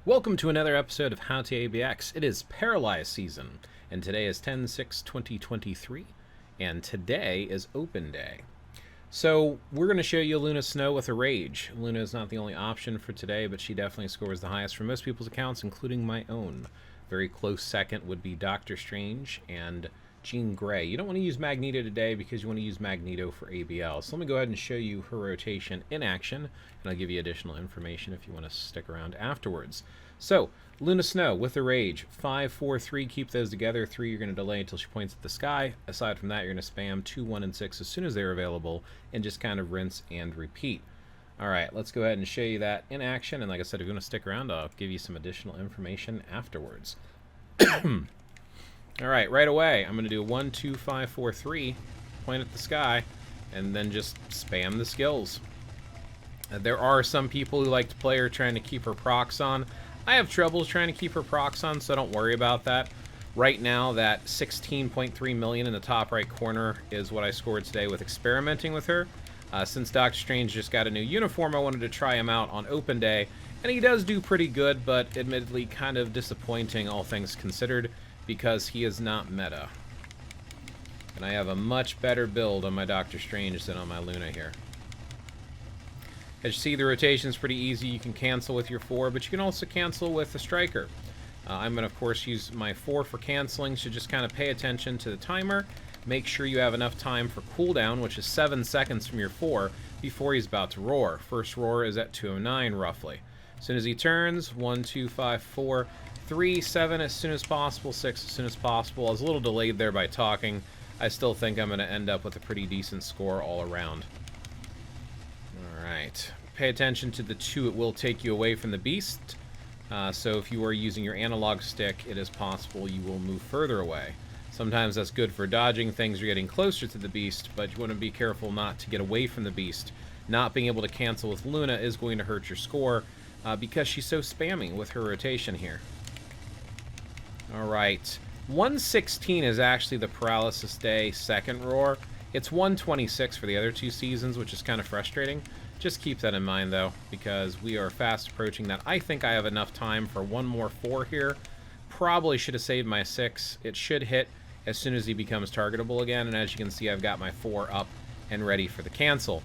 Welcome to another episode of How to ABX. It is Paralyze season, and today is 10/6/2023, and today is Open Day. So we're going to show you Luna Snow with a Rage. Luna is not the only option for today, but she definitely scores the highest for most people's accounts, including my own. Very close second would be Doctor Strange and Jean Grey. You don't want to use Magneto today because you want to use Magneto for ABL. So let me go ahead and show you her rotation in action, and I'll give you additional information if you want to stick around afterwards. So, Luna Snow with a Rage. 5, 4, 3, keep those together. 3, you're going to delay until she points at the sky. Aside from that, you're going to spam 2, 1, and 6 as soon as they're available, and just kind of rinse and repeat. Alright, let's go ahead and show you that in action, and like I said, if you want to stick around, I'll give you some additional information afterwards. Alright, right away, I'm going to do 1, 2, 5, 4, 3, point at the sky, and then just spam the skills. There are some people who like to play her trying to keep her procs on. I have troubles trying to keep her procs on, so don't worry about that. Right now, that 16.3 million in the top right corner is what I scored today with experimenting with her. Since Doctor Strange just got a new uniform, I wanted to try him out on Open Day, and he does do pretty good, but admittedly kind of disappointing, all things considered, because he is not meta. And I have a much better build on my Doctor Strange than on my Luna here. As you see, the rotation's pretty easy. You can cancel with your 4, but you can also cancel with the Striker. I'm going to, of course, use my 4 for canceling, so just kind of pay attention to the timer. Make sure you have enough time for cooldown, which is 7 seconds from your 4, before he's about to roar. First roar is at 2:09, roughly. As soon as he turns, 1, 2, 5, 4, 3, 7 as soon as possible, 6 as soon as possible. I was a little delayed there by talking. I still think I'm going to end up with a pretty decent score all around. Alright, pay attention to the 2. It will take you away from the beast. So if you are using your analog stick, it is possible you will move further away. Sometimes that's good for dodging things or getting closer to the beast, but you want to be careful not to get away from the beast. Not being able to cancel with Luna is going to hurt your score because she's so spammy with her rotation here. Alright, 116 is actually the Paralysis Day second roar. It's 126 for the other 2 seasons, which is kind of frustrating. Just keep that in mind, though, because we are fast approaching that. I think I have enough time for one more 4 here. Probably should have saved my 6. It should hit as soon as he becomes targetable again, and as you can see, I've got my 4 up and ready for the cancel.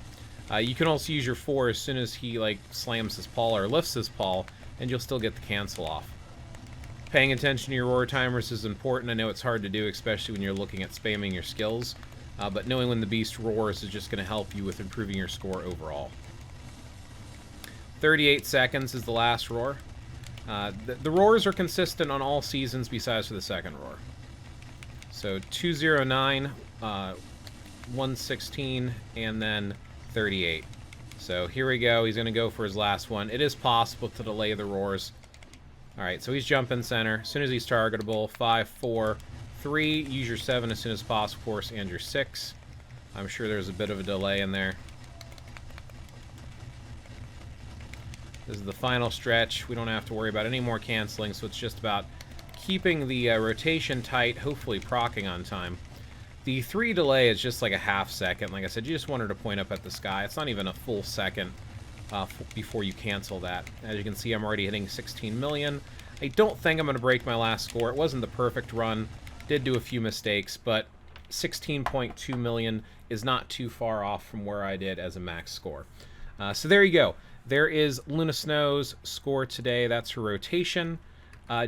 You can also use your 4 as soon as he, like, slams his paw or lifts his paw, and you'll still get the cancel off. Paying attention to your roar timers is important. I know it's hard to do, especially when you're looking at spamming your skills, but knowing when the beast roars is just going to help you with improving your score overall. 38 seconds is the last roar. The roars are consistent on all seasons besides for the second roar. So 209, 116, and then 38. So here we go. He's going to go for his last one. It is possible to delay the roars. Alright, so he's jumping center. As soon as he's targetable, 5, 4, 3. Use your 7 as soon as possible, of course, and your 6. I'm sure there's a bit of a delay in there. This is the final stretch. We don't have to worry about any more canceling, so it's just about keeping the rotation tight, hopefully proccing on time. The 3 delay is just like a half second. Like I said, you just want her to point up at the sky. It's not even a full second before you cancel that. As you can see, I'm already hitting 16 million. I don't think I'm going to break my last score. It wasn't the perfect run. Did do a few mistakes, but 16.2 million is not too far off from where I did as a max score. So there you go. There is Luna Snow's score today. That's her rotation.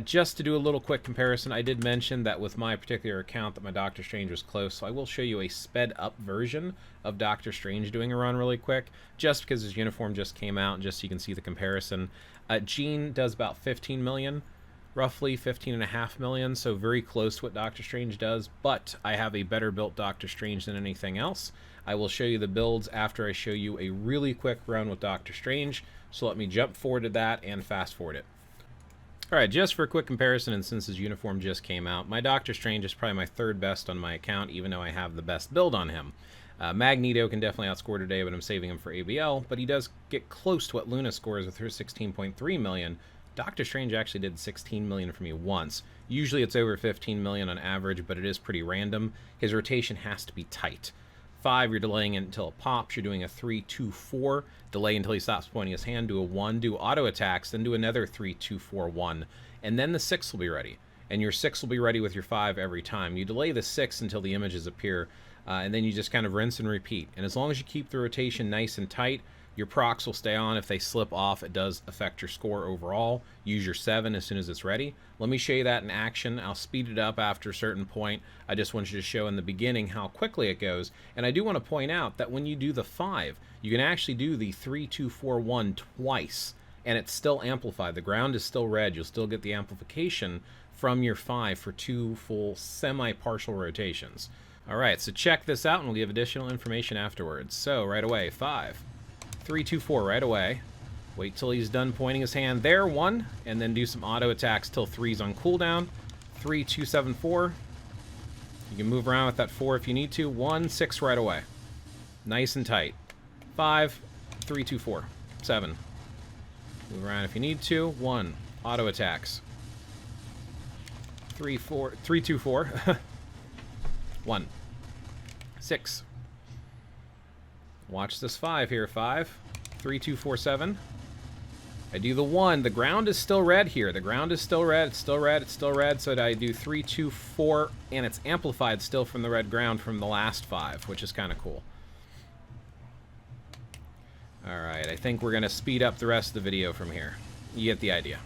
Just to do a little quick comparison, I did mention that with my particular account that my Doctor Strange was close, so I will show you a sped up version of Doctor Strange doing a run really quick, just because his uniform just came out, and just so you can see the comparison. Jean does about 15 million, roughly 15.5 million, so very close to what Doctor Strange does, but I have a better built Doctor Strange than anything else. I will show you the builds after I show you a really quick run with Doctor Strange, so let me jump forward to that and fast forward it. Alright, just for a quick comparison, and since his uniform just came out, my Doctor Strange is probably my 3rd best on my account, even though I have the best build on him. Magneto can definitely outscore today, but I'm saving him for ABL, but he does get close to what Luna scores with her 16.3 million. Doctor Strange actually did 16 million for me once. Usually it's over 15 million on average, but it is pretty random. His rotation has to be tight. 5, you're delaying it until it pops. You're doing a 3, 2, 4. Delay until he stops pointing his hand. Do a 1. Do auto attacks. Then do another 3, 2, 4, 1. And then the 6 will be ready. And your 6 will be ready with your 5 every time. You delay the 6 until the images appear. And then you just kind of rinse and repeat. And as long as you keep the rotation nice and tight, your procs will stay on. If they slip off, it does affect your score overall. Use your 7 as soon as it's ready. Let me show you that in action. I'll speed it up after a certain point. I just want you to show in the beginning how quickly it goes. And I do want to point out that when you do the 5, you can actually do the 3, 2, 4, 1 twice, and it's still amplified. The ground is still red. You'll still get the amplification from your 5 for 2 full semi-partial rotations. All right, so check this out, and we'll give additional information afterwards. So right away, 5. 3, 2, 4 right away. Wait till he's done pointing his hand there, 1, and then do some auto attacks till 3's on cooldown. 3, 2, 7, 4. You can move around with that 4 if you need to. 1, 6 right away. Nice and tight. 5, 3, 2, 4, 7. Move around if you need to. 1, auto attacks. 3, 4, 3, 2, 4. 1, 6. Watch this 5 here. 5, 3, 2, 4, 7. I do the 1. The ground is still red here. The ground is still red. It's still red. It's still red. So I do 3, 2, 4, and it's amplified still from the red ground from the last 5, which is kind of cool. All right, I think we're going to speed up the rest of the video from here. You get the idea.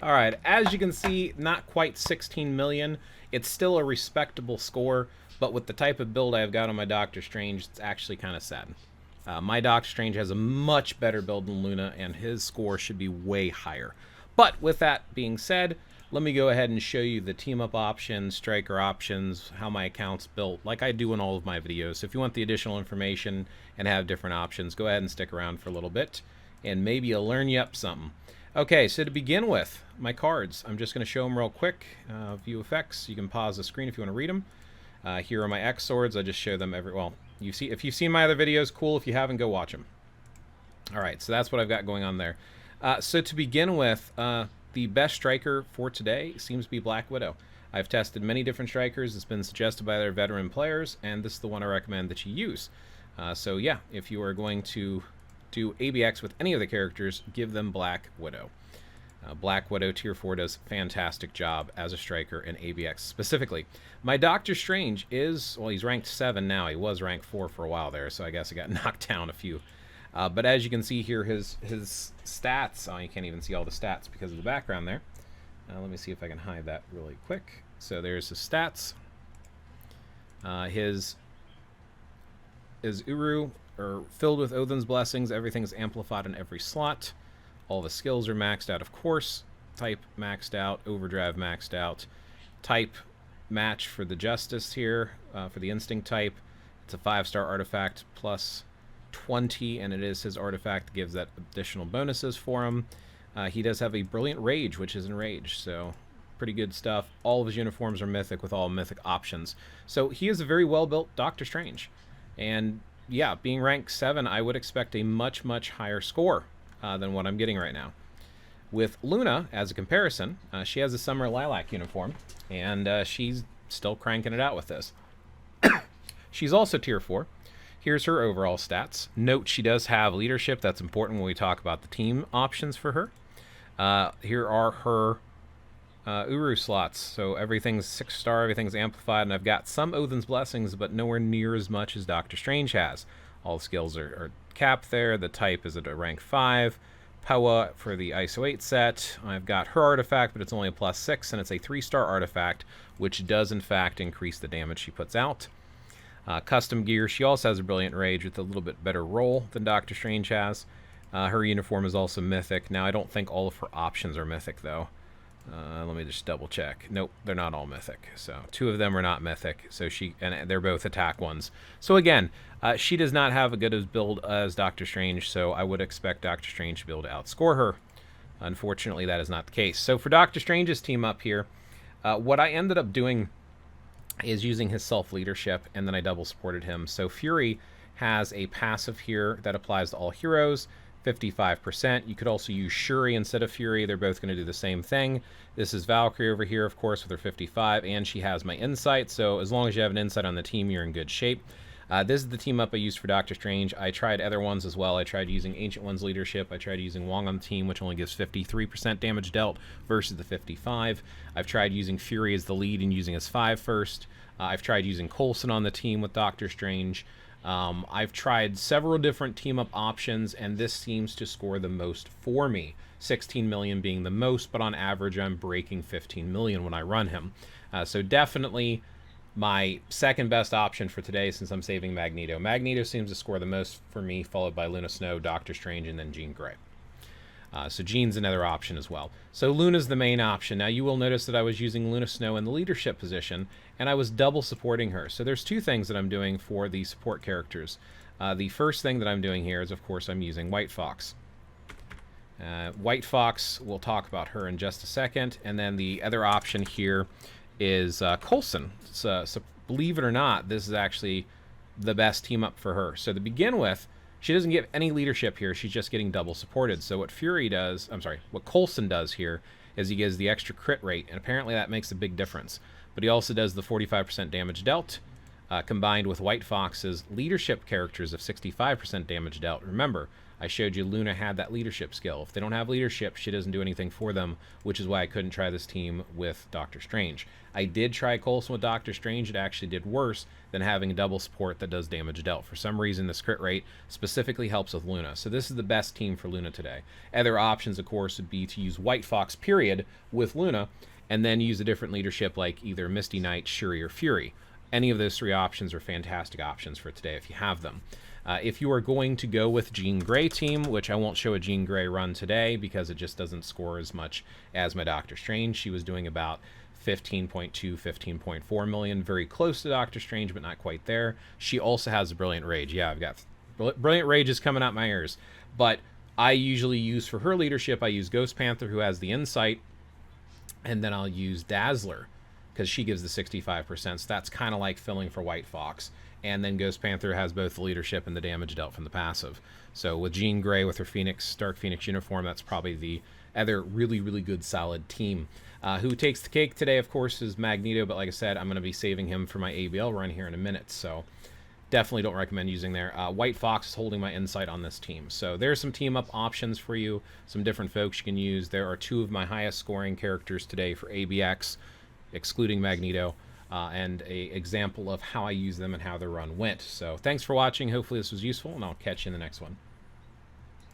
Alright, as you can see, not quite 16 million. It's still a respectable score, but with the type of build I've got on my Doctor Strange, it's actually kind of sad. My Doctor Strange has a much better build than Luna, and his score should be way higher. But with that being said, let me go ahead and show you the team-up options, striker options, how my account's built, like I do in all of my videos. So if you want the additional information and have different options, go ahead and stick around for a little bit, and maybe I'll learn you up something. Okay, so to begin with, my cards. I'm just going to show them real quick. View effects. You can pause the screen if you want to read them. Here are my X swords. I just show them well, if you've seen my other videos, cool. If you haven't, go watch them. All right, so that's what I've got going on there. So to begin with, the best striker for today seems to be Black Widow. I've tested many different strikers. It's been suggested by other veteran players, and this is the one I recommend that you use. So yeah, if you are going to do ABX with any of the characters, give them Black Widow. Black Widow Tier 4 does a fantastic job as a striker in ABX specifically. My Doctor Strange is, well, he's ranked 7 now. He was ranked 4 for a while there, so I guess I got knocked down a few. But as you can see here, his stats, oh, you can't even see all the stats because of the background there. Let me see if I can hide that really quick. So there's his stats. His Uru are filled with Odin's blessings. Everything's amplified in every slot. All the skills are maxed out, of course. Type maxed out. Overdrive maxed out. Type match for the Justice here, for the Instinct type. It's a 5-star artifact plus 20, and it is his artifact that gives that additional bonuses for him. He does have a Brilliant Rage, which is Enraged, so pretty good stuff. All of his uniforms are mythic with all mythic options. So he is a very well-built Doctor Strange. And yeah, being ranked 7, I would expect a much, much higher score than what I'm getting right now. With Luna, as a comparison, she has a Summer Lilac uniform, and she's still cranking it out with this. She's also Tier 4. Here's her overall stats. Note she does have leadership. That's important when we talk about the team options for her. Here are her Uru slots. So everything's 6-star, everything's amplified, and I've got some Odin's Blessings, but nowhere near as much as Doctor Strange has. All the skills are capped there. The type is at a rank 5. Poa for the ISO 8 set. I've got her artifact, but it's only a +6, and it's a 3-star artifact, which does in fact increase the damage she puts out. Custom gear, she also has a Brilliant Rage with a little bit better roll than Doctor Strange has. Her uniform is also mythic. Now, I don't think all of her options are mythic, though. Let me just double check. Nope, they're not all mythic. So 2 of them are not mythic. So and they're both attack ones. So again, she does not have a good as build as Doctor Strange. So I would expect Doctor Strange to be able to outscore her. Unfortunately, that is not the case. So for Doctor Strange's team up here, what I ended up doing is using his self-leadership, and then I double supported him. So Fury has a passive here that applies to all heroes, 55%. You could also use Shuri instead of Fury. They're both going to do the same thing. This is Valkyrie over here, of course, with her 55, and she has my insight. So as long as you have an insight on the team, you're in good shape. This is the team up I used for Doctor Strange. I tried other ones as well. I tried using Ancient One's leadership. I tried using Wong on the team, which only gives 53% damage dealt versus the 55. I've tried using Fury as the lead and using his 5 first. I've tried using Coulson on the team with Doctor Strange. I've tried several different team-up options, and this seems to score the most for me. 16 million being the most, but on average, I'm breaking 15 million when I run him. So definitely my second best option for today, since I'm saving Magneto. Magneto seems to score the most for me, followed by Luna Snow, Doctor Strange, and then Jean Grey. So Jean's another option as well. So Luna's the main option. Now you will notice that I was using Luna Snow in the leadership position, and I was double supporting her. So there's 2 things that I'm doing for the support characters. The first thing that I'm doing here is, of course, I'm using White Fox. White Fox, we'll talk about her in just a second. And then the other option here is Coulson. So believe it or not, this is actually the best team up for her. So to begin with, she doesn't get any leadership here. She's just getting double supported. So what what Coulson does here is he gives the extra crit rate, and apparently that makes a big difference. But he also does the 45% damage dealt, combined with White Fox's leadership characters of 65% damage dealt. Remember, I showed you Luna had that leadership skill. If they don't have leadership, she doesn't do anything for them, which is why I couldn't try this team with Doctor Strange. I did try Coulson with Doctor Strange. It actually did worse than having a double support that does damage dealt. For some reason, this crit rate specifically helps with Luna. So this is the best team for Luna today. Other options, of course, would be to use White Fox, period, with Luna, and then use a different leadership like either Misty Knight, Shuri, or Fury. Any of those 3 options are fantastic options for today if you have them. If you are going to go with Jean Grey team, which I won't show a Jean Grey run today because it just doesn't score as much as my Doctor Strange. She was doing about 15.2, 15.4 million, very close to Doctor Strange, but not quite there. She also has a Brilliant Rage. Yeah, I've got Brilliant Rage is coming out my ears. But I usually use, for her leadership, I use Ghost Panther, who has the insight, and then I'll use Dazzler, because she gives the 65%. So that's kind of like filling for White Fox. And then Ghost Panther has both the leadership and the damage dealt from the passive. So with Jean Grey with her Dark Phoenix uniform, that's probably the other really, really good solid team. Who takes the cake today, of course, is Magneto. But like I said, I'm going to be saving him for my ABL run here in a minute. So definitely don't recommend using there. White Fox is holding my insight on this team. So there's some team up options for you. Some different folks you can use. There are 2 of my highest scoring characters today for ABX, excluding Magneto, and a example of how I use them and how the run went. So thanks for watching. Hopefully this was useful, and I'll catch you in the next one.